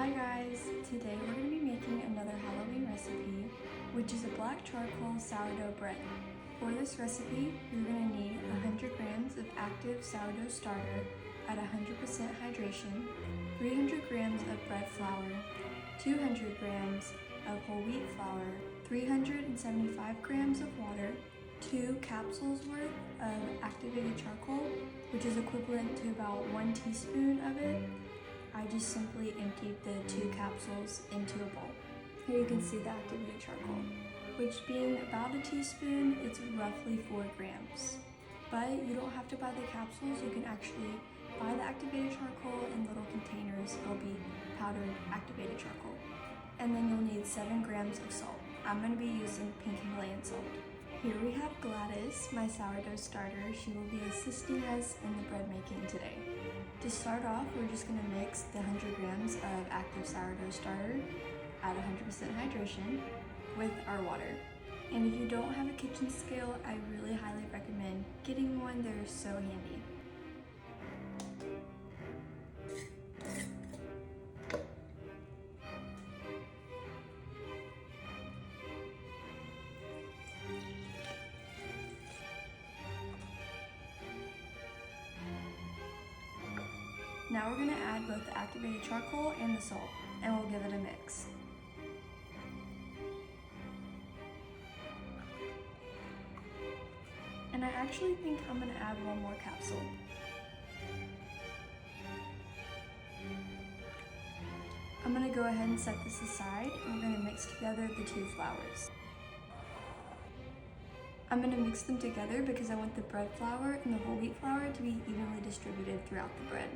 Hi guys! Today we're going to be making another Halloween recipe, which is a black charcoal sourdough bread. For this recipe, you're going to need 100 grams of active sourdough starter at 100% hydration, 300 grams of bread flour, 200 grams of whole wheat flour, 375 grams of water, 2 capsules worth of activated charcoal, which is equivalent to about 1 teaspoon of it. I just simply emptied the 2 capsules into a bowl. Here you can see the activated charcoal, which being about a teaspoon, it's roughly 4 grams. But you don't have to buy the capsules, you can actually buy the activated charcoal in little containers. It'll be powdered activated charcoal. And then you'll need 7 grams of salt. I'm going to be using pink Himalayan salt. Here we have Gladys, my sourdough starter. She will be assisting us in the bread making today. To start off, we're just going to mix the 100 grams of active sourdough starter at 100% hydration with our water. And if you don't have a kitchen scale, I really highly recommend getting one. They're so handy. Now we're going to add both the activated charcoal and the salt, and we'll give it a mix. And I actually think I'm going to add 1 more capsule. I'm going to go ahead and set this aside, and we're going to mix together the 2 flours. I'm going to mix them together because I want the bread flour and the whole wheat flour to be evenly distributed throughout the bread.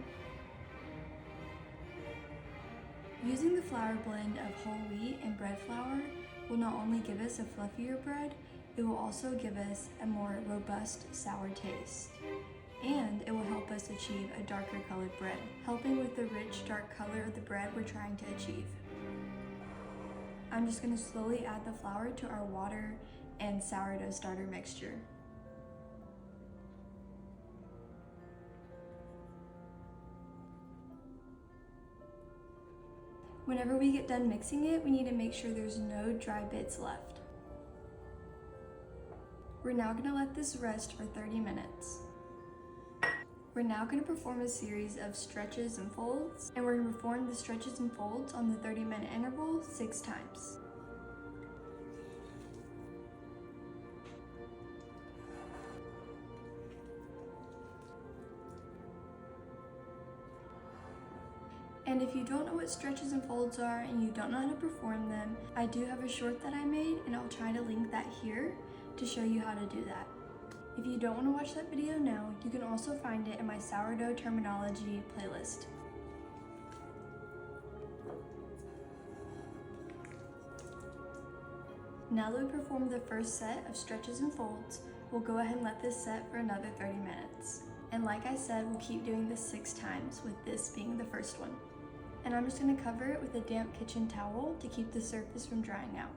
Using the flour blend of whole wheat and bread flour will not only give us a fluffier bread, it will also give us a more robust sour taste. And it will help us achieve a darker colored bread, helping with the rich dark color of the bread we're trying to achieve. I'm just going to slowly add the flour to our water and sourdough starter mixture. Whenever we get done mixing it, we need to make sure there's no dry bits left. We're now going to let this rest for 30 minutes. We're now going to perform a series of stretches and folds, and we're going to perform the stretches and folds on the 30-minute interval 6 times. And if you don't know what stretches and folds are and you don't know how to perform them, I do have a short that I made, and I'll try to link that here to show you how to do that. If you don't want to watch that video now, you can also find it in my sourdough terminology playlist. Now that we performed the first set of stretches and folds, we'll go ahead and let this set for another 30 minutes. And like I said, we'll keep doing this 6 times, with this being the first one. And I'm just going to cover it with a damp kitchen towel to keep the surface from drying out.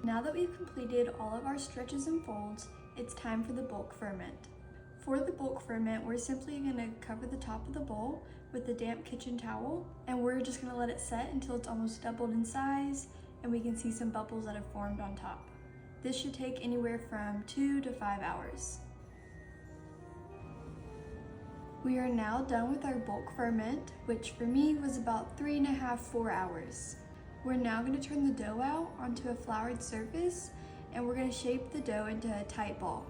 Now that we've completed all of our stretches and folds, it's time for the bulk ferment. For the bulk ferment, we're simply gonna cover the top of the bowl with a damp kitchen towel, and we're just gonna let it set until it's almost doubled in size and we can see some bubbles that have formed on top. This should take anywhere from 2 to 5 hours. We are now done with our bulk ferment, which for me was about 3.5 to 4 hours. We're now gonna turn the dough out onto a floured surface, and we're gonna shape the dough into a tight ball.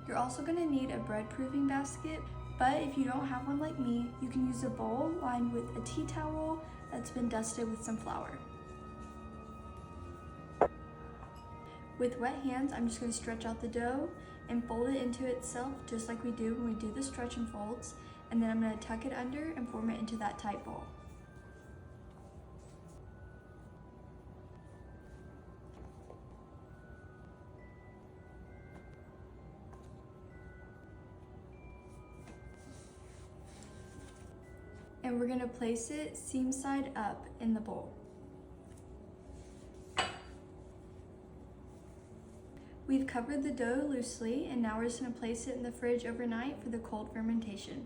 You're also gonna need a bread proofing basket, but if you don't have one like me, you can use a bowl lined with a tea towel that's been dusted with some flour. With wet hands, I'm just gonna stretch out the dough and fold it into itself just like we do when we do the stretch and folds, and then I'm gonna tuck it under and form it into that tight ball. And we're gonna place it seam side up in the bowl. We've covered the dough loosely, and now we're just gonna place it in the fridge overnight for the cold fermentation.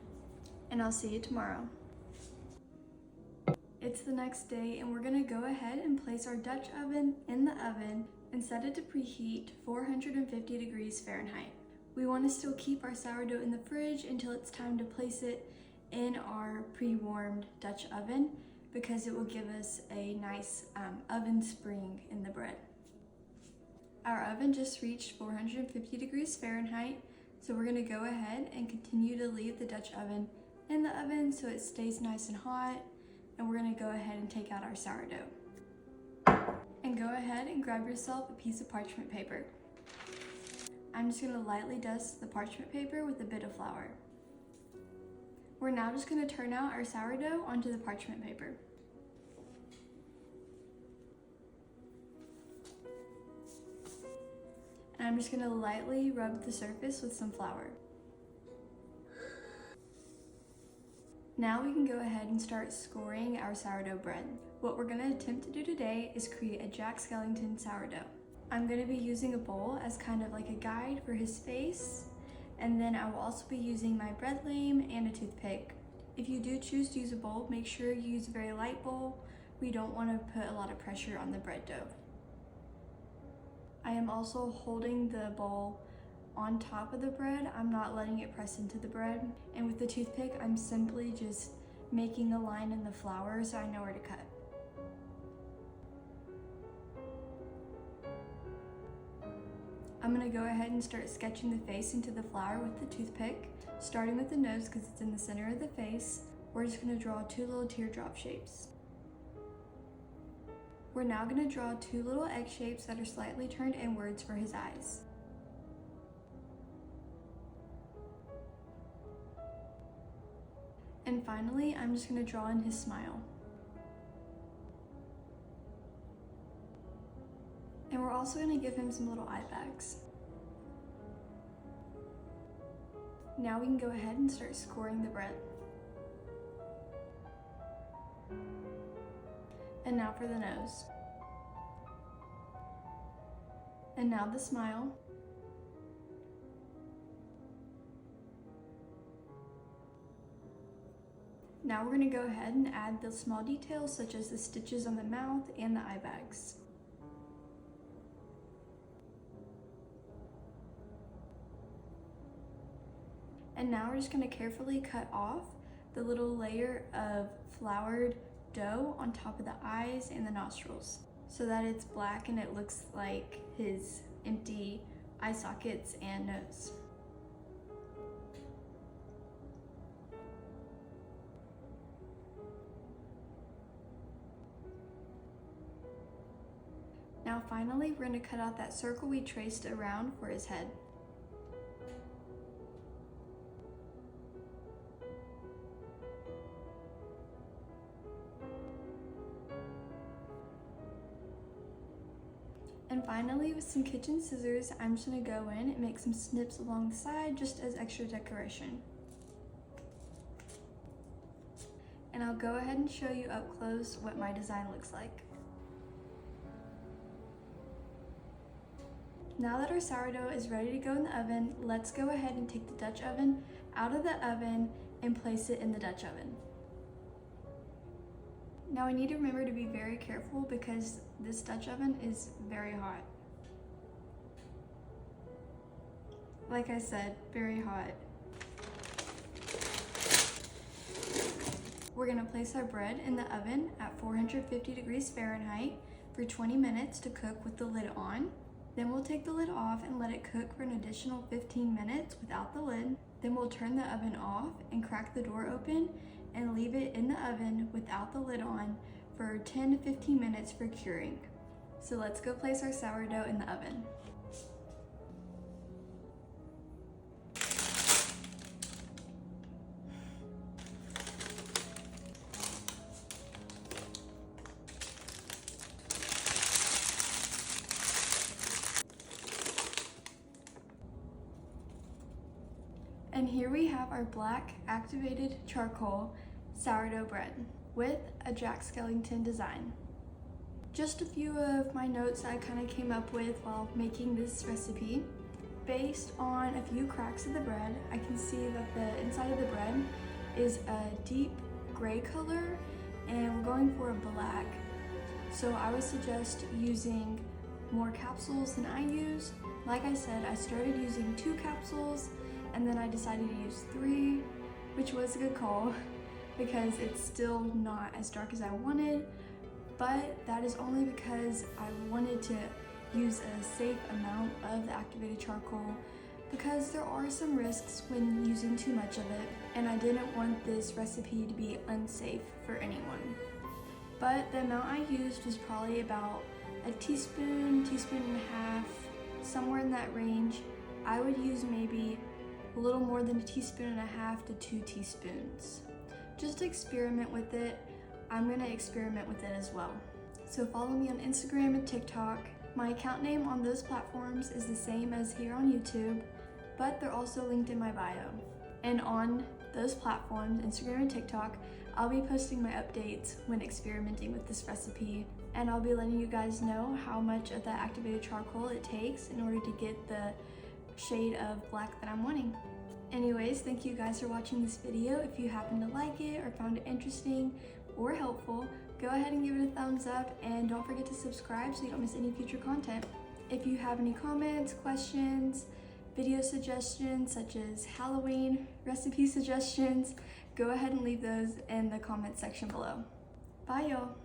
And I'll see you tomorrow. It's the next day, and we're gonna go ahead and place our Dutch oven in the oven and set it to preheat 450 degrees Fahrenheit. We wanna still keep our sourdough in the fridge until it's time to place it in our pre-warmed Dutch oven, because it will give us a nice oven spring in the bread. Our oven just reached 450 degrees Fahrenheit, so we're gonna go ahead and continue to leave the Dutch oven in the oven so it stays nice and hot, and we're gonna go ahead and take out our sourdough. And go ahead and grab yourself a piece of parchment paper. I'm just gonna lightly dust the parchment paper with a bit of flour. We're now just gonna turn out our sourdough onto the parchment paper. And I'm just gonna lightly rub the surface with some flour. Now we can go ahead and start scoring our sourdough bread. What we're gonna attempt to do today is create a Jack Skellington sourdough. I'm gonna be using a bowl as kind of like a guide for his face, and then I will also be using my bread lame and a toothpick. If you do choose to use a bowl, make sure you use a very light bowl. We don't want to put a lot of pressure on the bread dough. I am also holding the bowl on top of the bread. I'm not letting it press into the bread. And with the toothpick, I'm simply just making a line in the flour so I know where to cut. I'm gonna go ahead and start sketching the face into the flour with the toothpick, starting with the nose because it's in the center of the face. We're just gonna draw 2 little teardrop shapes. We're now gonna draw 2 little egg shapes that are slightly turned inwards for his eyes. And finally, I'm just gonna draw in his smile. And we're also gonna give him some little eye bags. Now we can go ahead and start scoring the bread. And now for the nose. And now the smile. Now we're gonna go ahead and add the small details such as the stitches on the mouth and the eye bags. And now we're just gonna carefully cut off the little layer of floured dough on top of the eyes and the nostrils so that it's black and it looks like his empty eye sockets and nose. Now finally, we're gonna cut out that circle we traced around for his head. And finally, with some kitchen scissors, I'm just gonna go in and make some snips along the side just as extra decoration. And I'll go ahead and show you up close what my design looks like. Now that our sourdough is ready to go in the oven, let's go ahead and take the Dutch oven out of the oven and place it in the Dutch oven. Now I need to remember to be very careful because this Dutch oven is very hot. Like I said, very hot. We're gonna place our bread in the oven at 450 degrees Fahrenheit for 20 minutes to cook with the lid on. Then we'll take the lid off and let it cook for an additional 15 minutes without the lid. Then we'll turn the oven off and crack the door open and leave it in the oven without the lid on for 10 to 15 minutes for curing. So let's go place our sourdough in the oven. And here we have our black activated charcoal sourdough bread with a Jack Skellington design. Just a few of my notes I kind of came up with while making this recipe. Based on a few cracks of the bread, I can see that the inside of the bread is a deep gray color and we're going for a black. So I would suggest using more capsules than I used. Like I said, I started using 2 capsules and then I decided to use 3, which was a good call because it's still not as dark as I wanted, but that is only because I wanted to use a safe amount of the activated charcoal because there are some risks when using too much of it, and I didn't want this recipe to be unsafe for anyone. But the amount I used was probably about a teaspoon, teaspoon and a half, somewhere in that range. I would use maybe a little more than a teaspoon and a half to 2 teaspoons. Just experiment with it. I'm gonna experiment with it as well. So follow me on Instagram and TikTok. My account name on those platforms is the same as here on YouTube, but they're also linked in my bio. And on those platforms, Instagram and TikTok, I'll be posting my updates when experimenting with this recipe, and I'll be letting you guys know how much of that activated charcoal it takes in order to get the shade of black that I'm wanting. Anyways, thank you guys for watching this video. If you happen to like it or found it interesting or helpful, go ahead and give it a thumbs up and don't forget to subscribe so you don't miss any future content. If you have any comments, questions, video suggestions such as Halloween recipe suggestions, go ahead and leave those in the comment section below. Bye y'all.